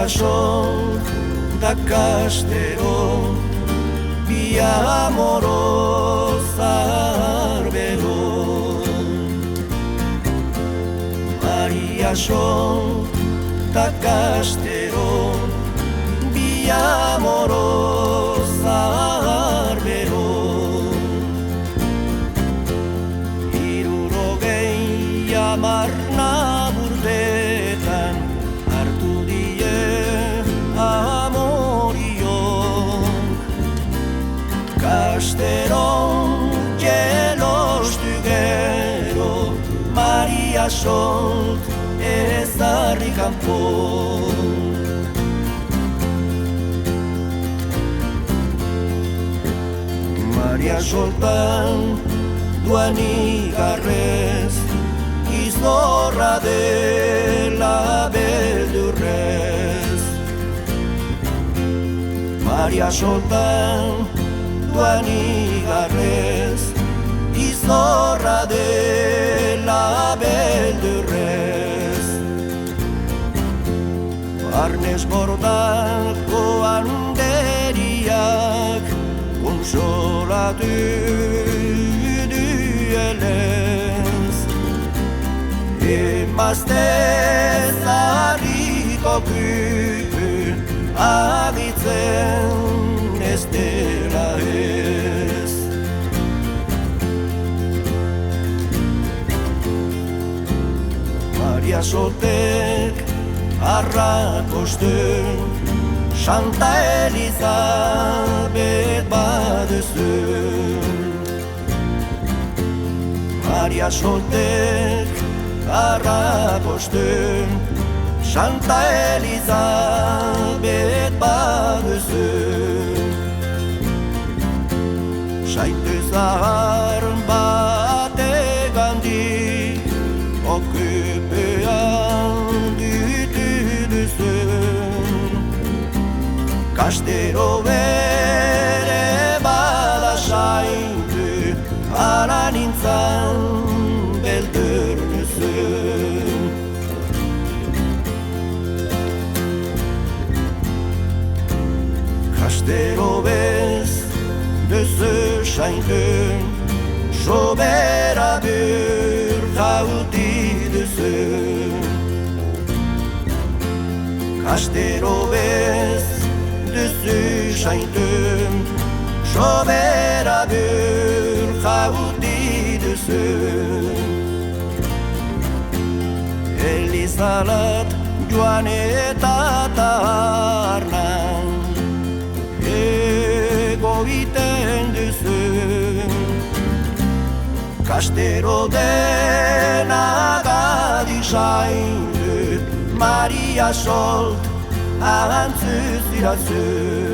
Maria Sol da Castero via amorosa arbero. Maria Sol da Castero via amorosa arbero. Hirurogei amarna burdetan hartu die amoriok. Casteron jelostu gero Maria Sol ezarri kanpo. Maria Soltan duan igarrez izorra dela beldurrez. Maria Soltan duan igarrez izorra dela beldurrez. Barnez bordako handeriak konsolatu duelez. Emazte zarriko kuen agitzen ez dela ez. Maria Soltek arrakosten Santa Elizabeth baduzun. Maria Soltek arrakosten Santa Elizabeth baduzun. Saitu zahar bategandik okupean dituduzun. Castero bere bada saindu ala nintzan beldur duzun. Castero bez duzu saindu sobera bir jauti duzun. Castero bez duzu saindu sobera bir jauti duzun. Elizalat joan eta tarnan egiten duzun. Castero dena gadi zaindu Maria Solt ahantzuz irazun.